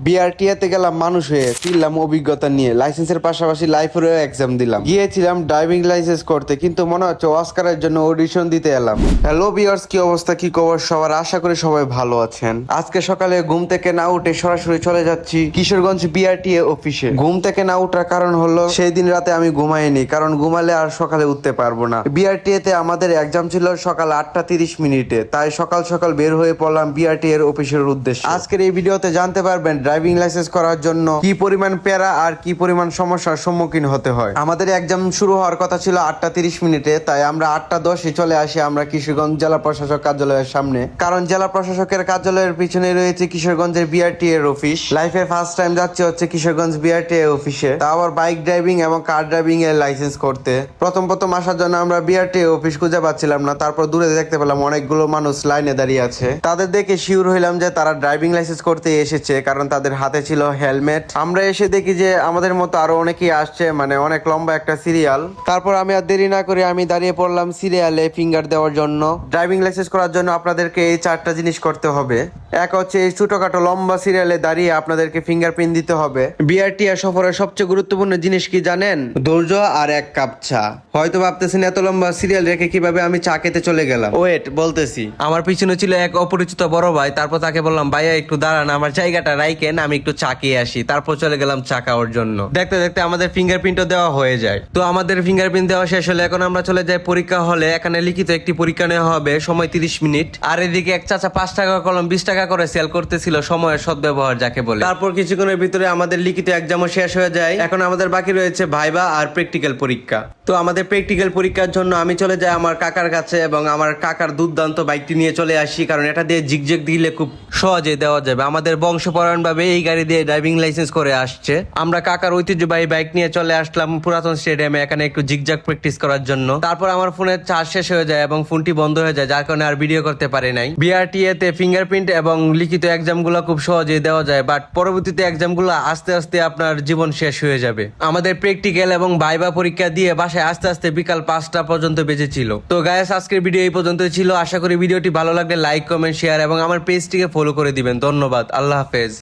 বিআরটিএতে গেলাম মানুষ হয়ে, ফিরলাম অভিজ্ঞতা নিয়ে। লাইসেন্সের পাশাপাশি লাইফেরও এক্সাম দিলাম। গিয়েছিলাম ড্রাইভিং লাইসেন্স করতে, কিন্তু মনে হচ্ছে অস্কারের জন্য অডিশন দিতে এলাম। হ্যালো ভিউয়ার্স, কি অবস্থা, কি খবর সবার? আশা করি সবাই ভালো আছেন। আজকে সকালে ঘুম থেকে না উঠে সরাসরি চলে যাচ্ছি কিশোরগঞ্জ বিআরটিএ অফিসে। ঘুম থেকে না উঠার কারণ হলো সেই দিন রাতে আমি ঘুমাইনি, কারণ ঘুমালে আর সকালে উঠতে পারবো না। বিআরটিএ তে আমাদের এক্সাম ছিল সকাল 8:30, তাই সকাল সকাল বের হয়ে পড়লাম বিআরটিএ এর অফিসের উদ্দেশ্যে। আজকের এই ভিডিওতে জানতে পারবেন ড্রাইভিং লাইসেন্স করার জন্য কি পরিমাণ প্যারা আর কি পরিমাণ সমস্যার সম্মুখীন হতে হয়। আমাদের এক্সাম শুরু হওয়ার কথা ছিল 8:30, তাই আমরা 8:10 চলে আসি আমরা কিশোরগঞ্জ জেলা প্রশাসক কার্যালয়ের সামনে, কারণ জেলা প্রশাসকের কার্যালয়ের পিছনে রয়েছে কিশোরগঞ্জের বিআরটিএ এর অফিস। লাইফে ফার্স্ট টাইম যাচ্ছে হচ্ছে কিশোরগঞ্জ বিআরটিএ অফিসে, তা আবার বাইক ড্রাইভিং এবং কার ড্রাইভিং এর লাইসেন্স করতে। প্রথম আসার জন্য আমরা বিআরটিএ অফিস খুঁজে পাচ্ছিলাম না, তারপর দূরে দেখতে পেলাম অনেকগুলো মানুষ লাইনে দাঁড়িয়ে আছে। তাদের দেখে শিওর হইলাম যে তারা ড্রাইভিং লাইসেন্স করতে এসেছে, কারণ তাদের হাতে ছিল হেলমেট। আমরা এসে দেখি যে আমাদের মতো আরো অনেকেই আসছে, মানে অনেক লম্বা একটা সিরিয়াল। তারপর আমি আর দেরি না করে আমি দাঁড়িয়ে পড়লাম সিরিয়ালে ফিঙ্গার দেওয়ার জন্য। ড্রাইভিং লাইসেন্স করার জন্য আপনাদেরকে এই 4টা জিনিস করতে হবে। এক হচ্ছে এই ছোটখাটো লম্বা সিরিয়ালে দাঁড়িয়ে আপনাদেরকে ফিঙ্গারপ্রিন্ট দিতে হবে। বিআরটিএ সফরের সবচেয়ে গুরুত্বপূর্ণ জিনিস কি জানেন? ধৈর্য আর 1 কাপ চা। হয়তো ভাবতেছেন এত লম্বা সিরিয়াল রেখে কিভাবে আমি চা খেতে চলে গেলাম। ওয়েট, বলতেছি। আমার পিছনে ছিল এক অপরিচিত বড় ভাই, তারপর তাকে বললাম ভাইয়া একটু দাঁড়ান, আমার জায়গাটা রাইকেন, আমি একটু চা খেয়ে আসি। তারপর চলে গেলাম চা খাওয়ার জন্য। দেখতে দেখতে আমাদের ফিঙ্গারপ্রিন্টও দেওয়া হয়ে যায়। তো আমাদের ফিঙ্গারপ্রিন্ট দেওয়া শেষ হলে এখন আমরা চলে যাই পরীক্ষা হলে। এখানে লিখিত একটি পরীক্ষা নেওয়া হবে, সময় 30 মিনিট। আর এদিকে এক চাচা 5 টাকা কলম 20 টাকা করে সেল করতেছিল, সময়ের সদ্ব্যবহার যাকে বলে। তারপর কিছুক্ষণের ভিতরে আমাদের লিখিত এক্সামও শেষ হয়ে যায়। এখন আমাদের বাকি রয়েছে ভাইবা আর প্র্যাকটিক্যাল পরীক্ষা। তো আমাদের প্র্যাকটিক্যাল পরীক্ষার জন্য আমি চলে যাই আমার কাকার কাছে এবং আমার কাকার দুর্দান্ত বাইকটি নিয়ে চলে আসি, কারণ এটা দিয়ে জিগজ্যাগ দিলে খুব সহজে দেওয়া যাবে। আমাদের বংশপরায়ণ ভাবে এই গাড়ি দিয়ে ড্রাইভিং লাইসেন্স করে আসছে। আমরা কাকার ঐতিহ্যবাহী বাইক নিয়ে চলে আসলাম পুরাতন স্টেডিয়ামে, এখানে একটু জিগজ্যাগ প্র্যাকটিস করার জন্য। তারপর আমার ফোনের চার্জ শেষ হয়ে যায় এবং ফোনটি বন্ধ হয়ে যায়, যার কারণে আর ভিডিও করতে পারি নাই। বিআরটিএ তে ফিঙ্গারপ্রিন্ট এবং লিখিত এক্সাম গুলো খুব সহজেই দেওয়া যায়, বাট পরবর্তীতে এক্সাম গুলো আস্তে আস্তে আপনার জীবন শেষ হয়ে যাবে। আমাদের প্র্যাকটিক্যাল এবং ভাইবা পরীক্ষা দিয়ে বাসায় আস্তে আস্তে বিকাল 5টা পর্যন্ত বেজেছিল। তো গাইস, আজকের ভিডিও এই পর্যন্তই ছিল। আশা করি ভিডিওটি ভালো লাগলে লাইক, কমেন্ট, শেয়ার এবং আমার পেজটিকে ফলো করে দিবেন। ধন্যবাদ, আল্লাহ হাফেজ।